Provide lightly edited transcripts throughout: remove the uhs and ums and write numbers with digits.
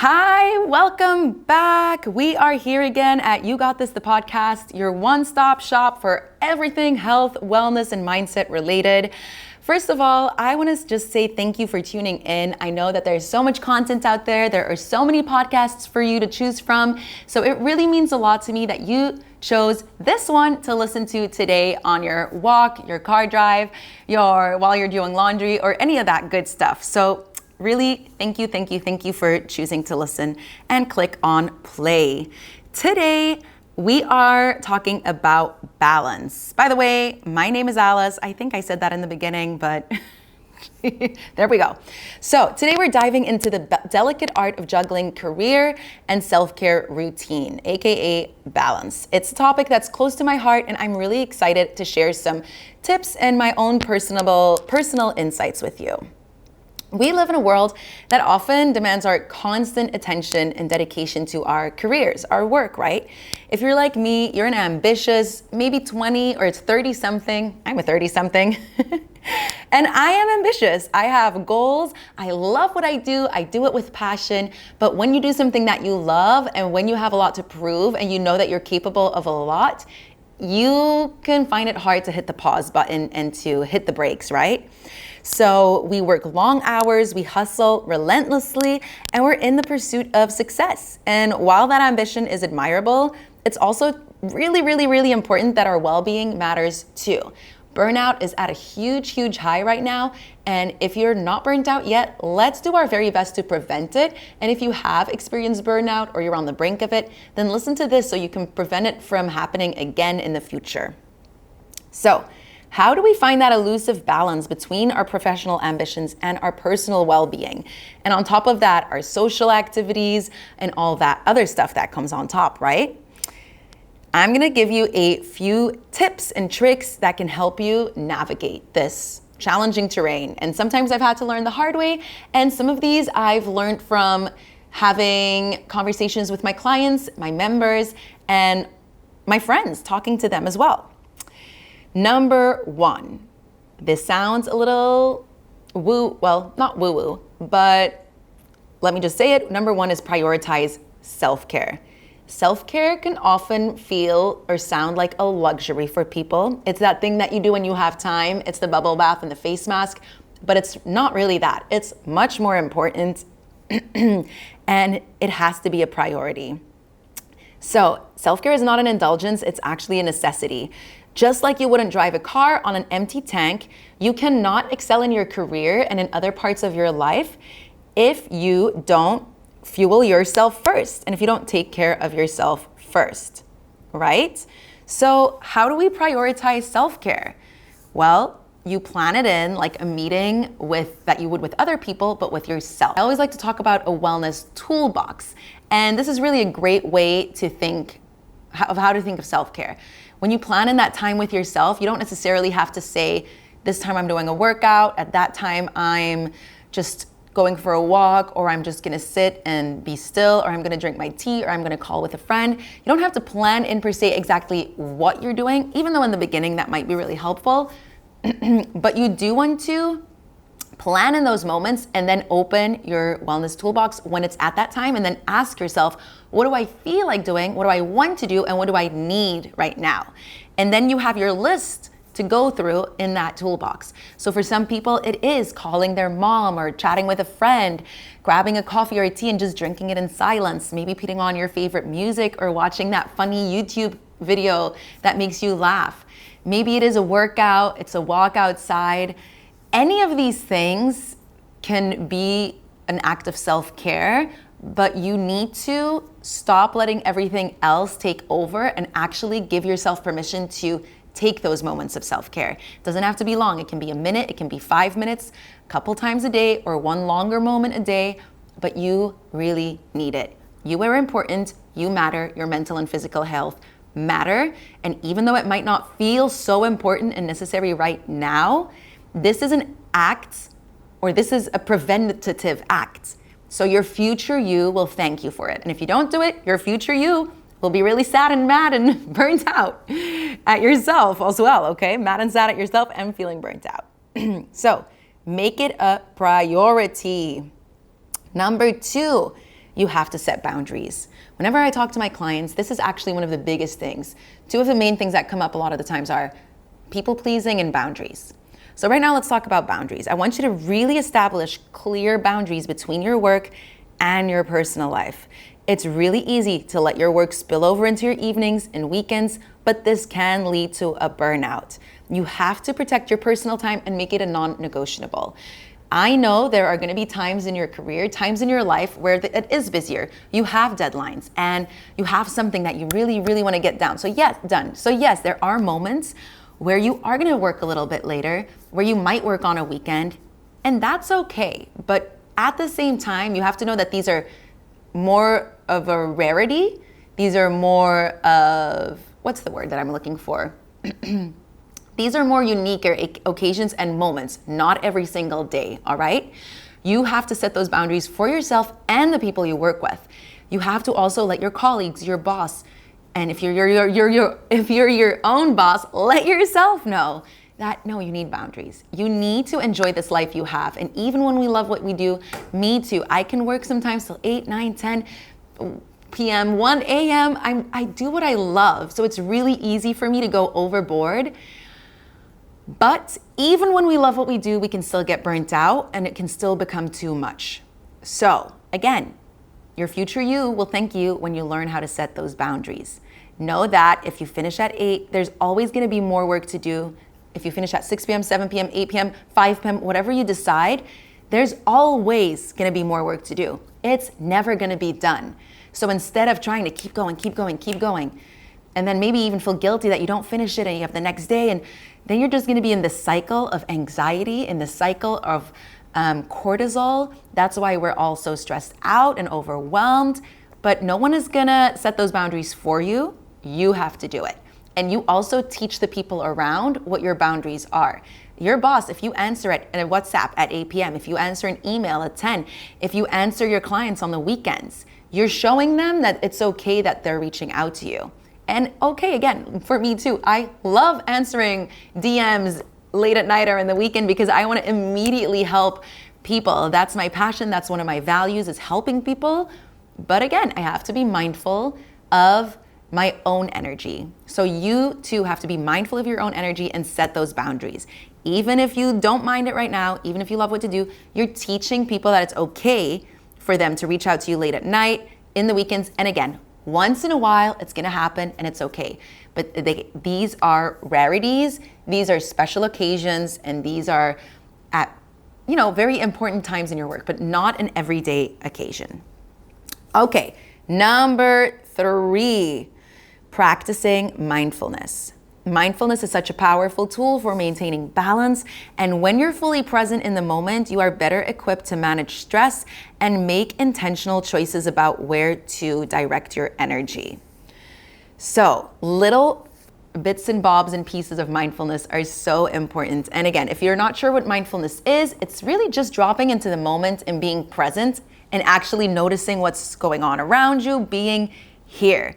Hi, welcome back. We are here again at You Got This, the podcast, your one-stop shop for everything health, wellness, and mindset related. First of all, I want to just say thank you for tuning in. I know that there's so much content out there. There are so many podcasts for you to choose from. So it really means a lot to me that you chose this one to listen to today on your walk, your car drive, while you're doing laundry, or any of that good stuff. So really, thank you for choosing to listen and click on play. Today, we are talking about balance. By the way, my name is Alice. I think I said that in the beginning, but there we go. So today we're diving into the delicate art of juggling career and self-care routine, aka balance. It's a topic that's close to my heart, and I'm really excited to share some tips and my own personal insights with you. We live in a world that often demands our constant attention and dedication to our careers, our work, right? If you're like me, you're an ambitious, maybe 20 or it's 30 something. I'm a 30 something. And I am ambitious. I have goals. I love what I do it with passion. But when you do something that you love and when you have a lot to prove and you know that you're capable of a lot, you can find it hard to hit the pause button and to hit the brakes, right? So we work long hours, we hustle relentlessly, and we're in the pursuit of success. And while that ambition is admirable, it's also really important that our well-being matters too. Burnout is at a huge high right now. And if you're not burnt out yet, let's do our very best to prevent it. And if you have experienced burnout or you're on the brink of it, then listen to this so you can prevent it from happening again in the future. So, how do we find that elusive balance between our professional ambitions and our personal well-being? And on top of that, our social activities and all that other stuff that comes on top, right? I'm gonna give you a few tips and tricks that can help you navigate this challenging terrain. And sometimes I've had to learn the hard way, and some of these I've learned from having conversations with my clients, my members, and my friends, talking to them as well. Number one, this sounds a little not woo-woo, but let me just say it. Number one is prioritize self-care. Self-care can often feel or sound like a luxury for people. It's that thing that you do when you have time. It's the bubble bath and the face mask, but it's not really that. It's much more important and it has to be a priority. So self-care is not an indulgence, it's actually a necessity. Just like you wouldn't drive a car on an empty tank, you cannot excel in your career and in other parts of your life if you don't fuel yourself first and if you don't take care of yourself first, right? So how do we prioritize self-care? Well, you plan it in like a meeting that you would with other people, but with yourself. I always like to talk about a wellness toolbox, and this is really a great way to think of how to think of self-care. When you plan in that time with yourself, you don't necessarily have to say, this time I'm doing a workout, at that time I'm just going for a walk, or I'm just gonna sit and be still, or I'm gonna drink my tea, or I'm gonna call with a friend. You don't have to plan in per se exactly what you're doing, even though in the beginning that might be really helpful. But you do want to plan in those moments and then open your wellness toolbox when it's at that time, and then ask yourself, what do I feel like doing? What do I want to do? And what do I need right now? And then you have your list to go through in that toolbox. So for some people, it is calling their mom or chatting with a friend, grabbing a coffee or a tea and just drinking it in silence, maybe putting on your favorite music or watching that funny YouTube video that makes you laugh. Maybe it is a workout, it's a walk outside. Any of these things can be an act of self-care, but you need to stop letting everything else take over and actually give yourself permission to take those moments of self-care. It doesn't have to be long. It can be a minute, it can be 5 minutes, a couple times a day, or one longer moment a day, but you really need it. You are important, you matter, your mental and physical health matter, and even though it might not feel so important and necessary right now, this is an act, or this is a preventative act. So your future you will thank you for it. And if you don't do it, your future you will be really sad and mad and burnt out at yourself as well, okay? Mad and sad at yourself and feeling burnt out. So make it a priority. Number 2, you have to set boundaries. Whenever I talk to my clients, this is actually one of the biggest things. Two of the main things that come up a lot of the times are people pleasing and boundaries. So right now, let's talk about boundaries. I want you to really establish clear boundaries between your work and your personal life. It's really easy to let your work spill over into your evenings and weekends, but this can lead to a burnout. You have to protect your personal time and make it a non-negotiable. I know there are going to be times in your career, times in your life where it is busier. You have deadlines and you have something that you really, really want to get done. So yes, there are moments where you are going to work a little bit later, where you might work on a weekend, and that's okay. But at the same time, you have to know that these are more of a rarity. These are more of, what's the word that I'm looking for? These are more unique occasions and moments, not every single day, all right? You have to set those boundaries for yourself and the people you work with. You have to also let your colleagues, your boss, and if you're your own boss, let yourself know that no, you need boundaries. You need to enjoy this life you have. And even when we love what we do, me too, I can work sometimes till 8, 9, 10 p.m., 1 a.m. I do what I love. So it's really easy for me to go overboard. But even when we love what we do, we can still get burnt out and it can still become too much. So again, your future you will thank you when you learn how to set those boundaries. Know that if you finish at 8, there's always going to be more work to do. If you finish at 6 p.m., 7 p.m., 8 p.m., 5 p.m., whatever you decide, there's always going to be more work to do. It's never going to be done. So instead of trying to keep going, and then maybe even feel guilty that you don't finish it and you have the next day, and then you're just going to be in this cycle of anxiety, in the cycle of cortisol. That's why we're all so stressed out and overwhelmed. But no one is going to set those boundaries for you. You have to do it. And you also teach the people around what your boundaries are. Your boss, if you answer at WhatsApp at 8 p.m., if you answer an email at 10, if you answer your clients on the weekends, you're showing them that it's okay that they're reaching out to you. And okay, again, for me too, I love answering DMs late at night or in the weekend because I want to immediately help people. That's my passion. That's one of my values, is helping people. But again, I have to be mindful of my own energy. So you too have to be mindful of your own energy and set those boundaries. Even if you don't mind it right now, even if you love what to do, you're teaching people that it's okay for them to reach out to you late at night, in the weekends, and again, once in a while, it's going to happen and it's okay. But these are rarities, these are special occasions, and these are at, very important times in your work, but not an everyday occasion. Okay, number 3, practicing mindfulness. Mindfulness is such a powerful tool for maintaining balance, and when you're fully present in the moment, you are better equipped to manage stress and make intentional choices about where to direct your energy. So, little bits and bobs and pieces of mindfulness are so important. And again, if you're not sure what mindfulness is, it's really just dropping into the moment and being present and actually noticing what's going on around you, being here.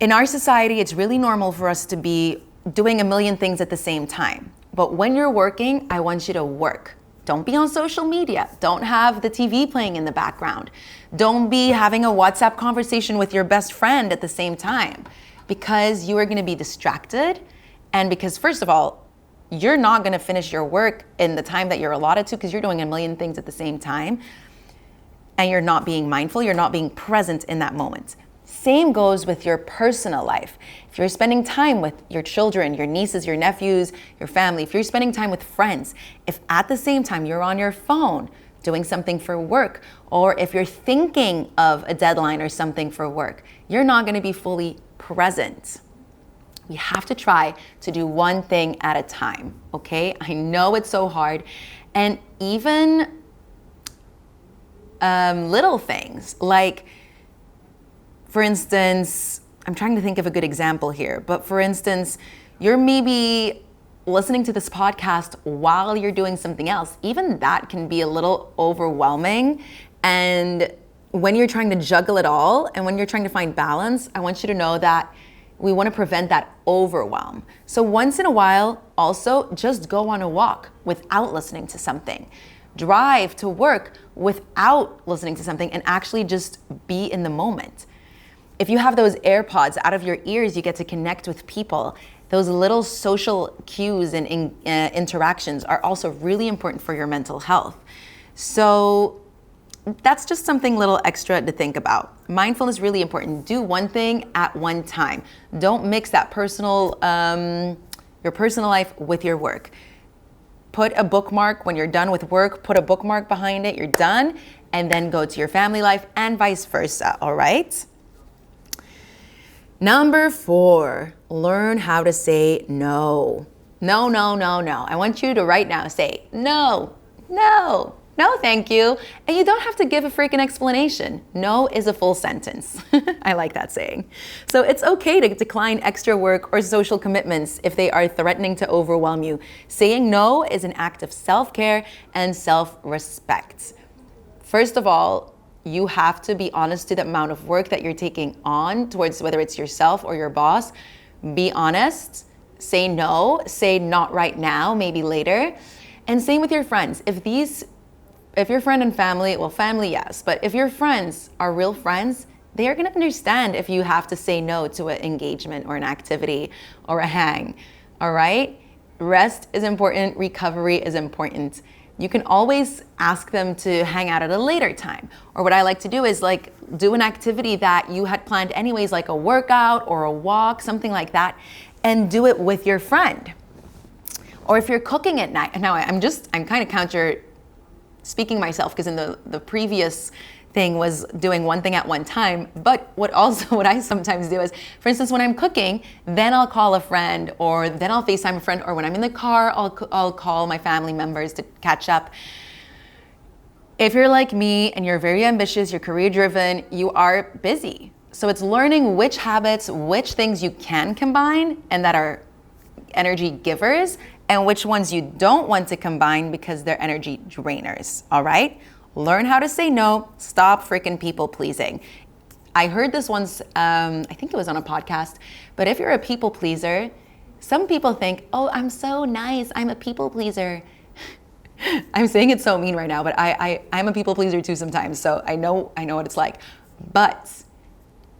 In our society, it's really normal for us to be doing a million things at the same time. But when you're working, I want you to work. Don't be on social media. Don't have the TV playing in the background. Don't be having a WhatsApp conversation with your best friend at the same time, because you are going to be distracted. And because, first of all, you're not going to finish your work in the time that you're allotted to because you're doing a million things at the same time. And you're not being mindful. You're not being present in that moment. Same goes with your personal life. If you're spending time with your children, your nieces, your nephews, your family, if you're spending time with friends, if at the same time you're on your phone doing something for work, or if you're thinking of a deadline or something for work, you're not going to be fully present. We have to try to do one thing at a time, okay? I know it's so hard. And even little things like, for instance, I'm trying to think of a good example here, but for instance, you're maybe listening to this podcast while you're doing something else. Even that can be a little overwhelming. And when you're trying to juggle it all and when you're trying to find balance, I want you to know that we want to prevent that overwhelm. So once in a while, also just go on a walk without listening to something. drive to work without listening to something and actually just be in the moment. If you have those AirPods out of your ears, you get to connect with people. Those little social cues and interactions are also really important for your mental health. So that's just something little extra to think about. Mindfulness is really important. Do one thing at one time. Don't mix that your personal life with your work. Put a bookmark when you're done with work, put a bookmark behind it, you're done, and then go to your family life and vice versa, all right? Number 4, learn how to say no. No, no, no, no. I want you to right now say no, no, no, thank you. And you don't have to give a freaking explanation. No is a full sentence. I like that saying. So it's okay to decline extra work or social commitments if they are threatening to overwhelm you. Saying no is an act of self-care and self-respect. First of all, you have to be honest to the amount of work that you're taking on towards whether it's yourself or your boss. Be honest, say no, say not right now, maybe later. And same with your friends. If your friend and family, well, family, yes, but if your friends are real friends, they are gonna understand if you have to say no to an engagement or an activity or a hang, all right? Rest is important, recovery is important. You can always ask them to hang out at a later time. Or what I like to do is like do an activity that you had planned anyways, like a workout or a walk, something like that, and do it with your friend. Or if you're cooking at night, now I'm kind of counter speaking myself because in the previous thing was doing one thing at one time. But what I sometimes do is, for instance, when I'm cooking, then I'll call a friend or then I'll FaceTime a friend, or when I'm in the car, I'll call my family members to catch up. If you're like me and you're very ambitious, you're career driven, you are busy. So it's learning which habits, which things you can combine and that are energy givers, and which ones you don't want to combine because they're energy drainers, all right? Learn how to say no, stop freaking people pleasing. I heard this once, I think it was on a podcast, but if you're a people pleaser, some people think, oh, I'm so nice, I'm a people pleaser. I'm saying it so mean right now, but I'm a people pleaser too sometimes, so I know what it's like. But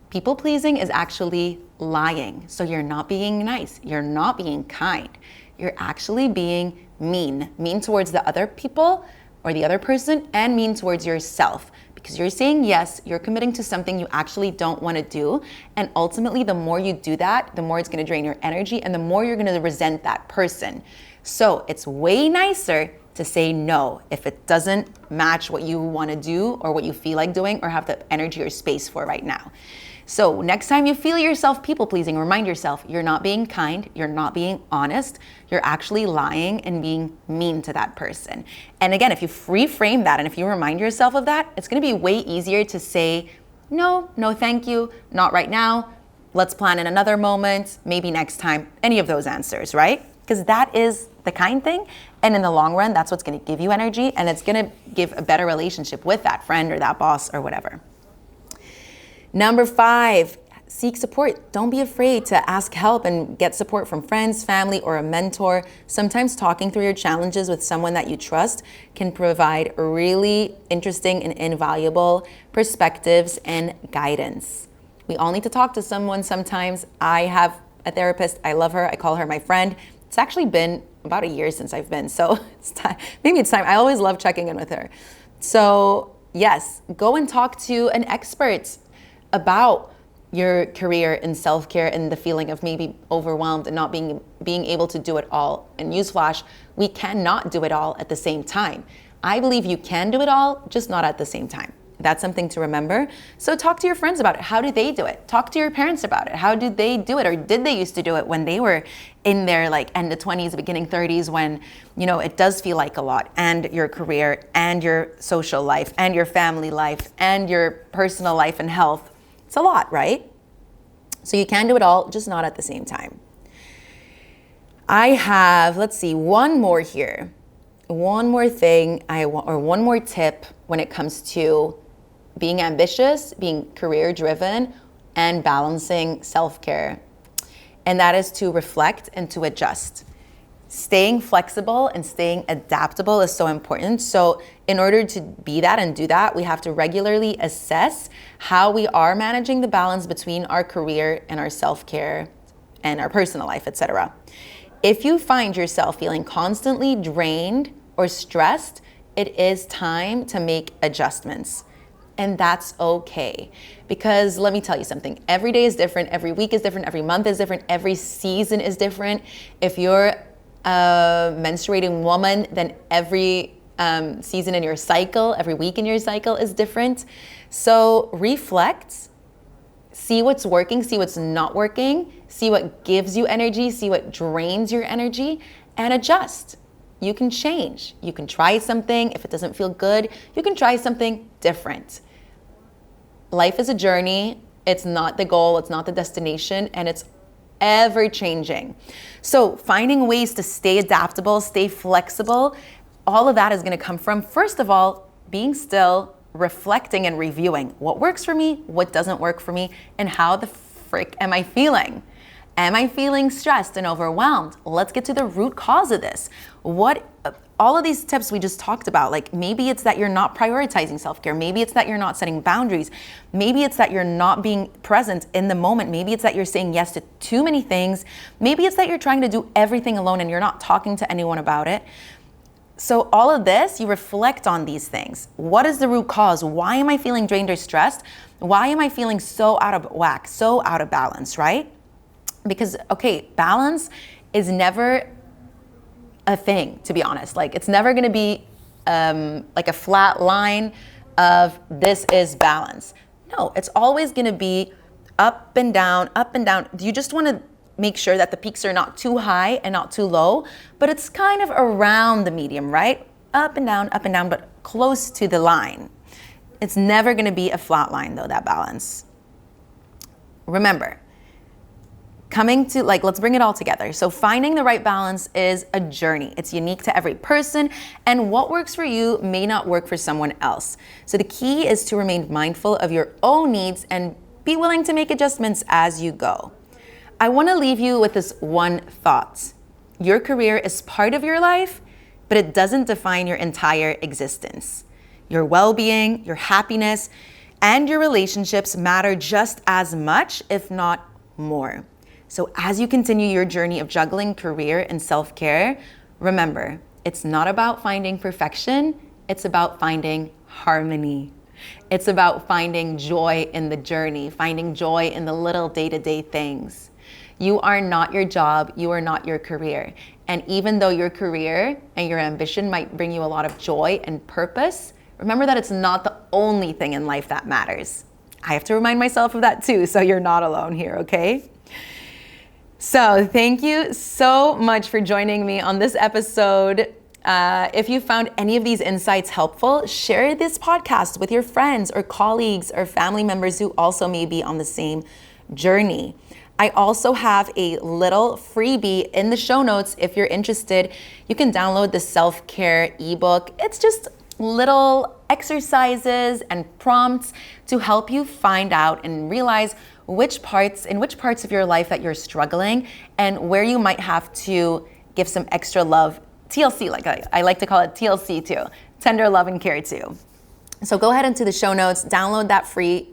people pleasing is actually lying. So you're not being nice, you're not being kind. You're actually being mean towards the other people or the other person, and mean towards yourself, because you're saying yes, you're committing to something you actually don't want to do. And ultimately, the more you do that, the more it's going to drain your energy and the more you're going to resent that person. So it's way nicer to say no if it doesn't match what you want to do or what you feel like doing or have the energy or space for right now. So next time you feel yourself people pleasing, remind yourself you're not being kind, you're not being honest, you're actually lying and being mean to that person. And again, if you reframe that and if you remind yourself of that, it's gonna be way easier to say, no, thank you, not right now, let's plan in another moment, maybe next time, any of those answers, right? Because that is the kind thing. And in the long run, that's what's gonna give you energy, and it's gonna give a better relationship with that friend or that boss or whatever. Number 5, seek support. Don't be afraid to ask help and get support from friends, family, or a mentor. Sometimes talking through your challenges with someone that you trust can provide really interesting and invaluable perspectives and guidance. We all need to talk to someone sometimes. I have a therapist. I love her. I call her my friend. It's actually been about a year since I've been, so it's time. Maybe it's time. I always love checking in with her. So yes, go and talk to an expert about your career in self-care and the feeling of maybe overwhelmed and not being able to do it all. And newsflash, we cannot do it all at the same time. I believe you can do it all, just not at the same time. That's something to remember. So talk to your friends about it. How do they do it? Talk to your parents about it. How did they do it? Or did they used to do it when they were in their like end of 20s, beginning 30s, when, you know, it does feel like a lot, and your career and your social life and your family life and your personal life and health. It's a lot, right? So you can do it all, just not at the same time. I have, let's see, one more here. One more thing or one more tip when it comes to being ambitious, being career driven, and balancing self-care. And that is to reflect and to adjust. Staying flexible and staying adaptable is so important. So in order to be that and do that, we have to regularly assess how we are managing the balance between our career and our self-care and our personal life, etc. If you find yourself feeling constantly drained or stressed, it is time to make adjustments. And that's okay. Because let me tell you something, every day is different, every week is different, every month is different, every season is different. If you're a menstruating woman, then every season in your cycle, every week in your cycle is different. So reflect, see what's working, see what's not working, see what gives you energy, see what drains your energy, and adjust. You can change. You can try something. If it doesn't feel good, you can try something different. Life is a journey. It's not the goal, it's not the destination, and it's ever changing. So finding ways to stay adaptable, stay flexible, all of that is going to come from, first of all, being still, reflecting and reviewing what works for me, what doesn't work for me, and how the frick am I feeling? Am I feeling stressed and overwhelmed? Let's get to the root cause of this. All of these tips we just talked about, like maybe it's that you're not prioritizing self-care. Maybe it's that you're not setting boundaries. Maybe it's that you're not being present in the moment. Maybe it's that you're saying yes to too many things. Maybe it's that you're trying to do everything alone and you're not talking to anyone about it. So all of this, you reflect on these things. What is the root cause? Why am I feeling drained or stressed? Why am I feeling so out of whack, so out of balance, right? Because, okay, balance is never a thing, to be honest. Like, it's never gonna be like a flat line of this is balance. No, it's always gonna be up and down, up and down. You just wanna make sure that the peaks are not too high and not too low, but it's kind of around the medium, right? Up and down, but close to the line. It's never gonna be a flat line though, that balance. Remember, let's bring it all together. So finding the right balance is a journey. It's unique to every person, and what works for you may not work for someone else. So the key is to remain mindful of your own needs and be willing to make adjustments as you go. I want to leave you with this one thought. Your career is part of your life, but it doesn't define your entire existence. Your well-being, your happiness, and your relationships matter just as much, if not more. So as you continue your journey of juggling career and self-care, remember, it's not about finding perfection, it's about finding harmony. It's about finding joy in the journey, finding joy in the little day-to-day things. You are not your job, you are not your career. And even though your career and your ambition might bring you a lot of joy and purpose, remember that it's not the only thing in life that matters. I have to remind myself of that too, so you're not alone here, okay? So thank you so much for joining me on this episode. If you found any of these insights helpful, share this podcast with your friends or colleagues or family members who also may be on the same journey. I also have a little freebie in the show notes. If you're interested, you can download the self-care ebook. It's just little exercises and prompts to help you find out and realize in which parts of your life that you're struggling and where you might have to give some extra love, TLC, like I like to call it TLC too, tender love and care too. So go ahead into the show notes, download that free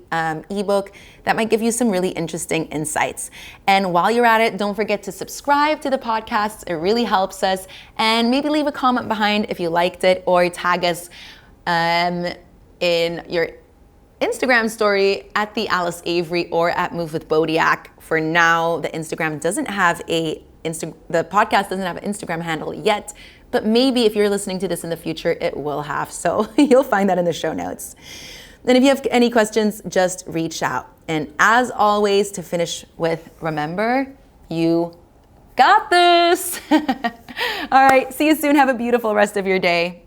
ebook that might give you some really interesting insights. And while you're at it, don't forget to subscribe to the podcast. It really helps us. And maybe leave a comment behind if you liked it, or tag us in your Instagram story at the Alice Avery or at Move with Bodiak. For now, the podcast doesn't have an Instagram handle yet, but maybe if you're listening to this in the future, it will have. So you'll find that in the show notes. And if you have any questions, just reach out. And as always, to finish with, remember, you got this. All right, see you soon. Have a beautiful rest of your day.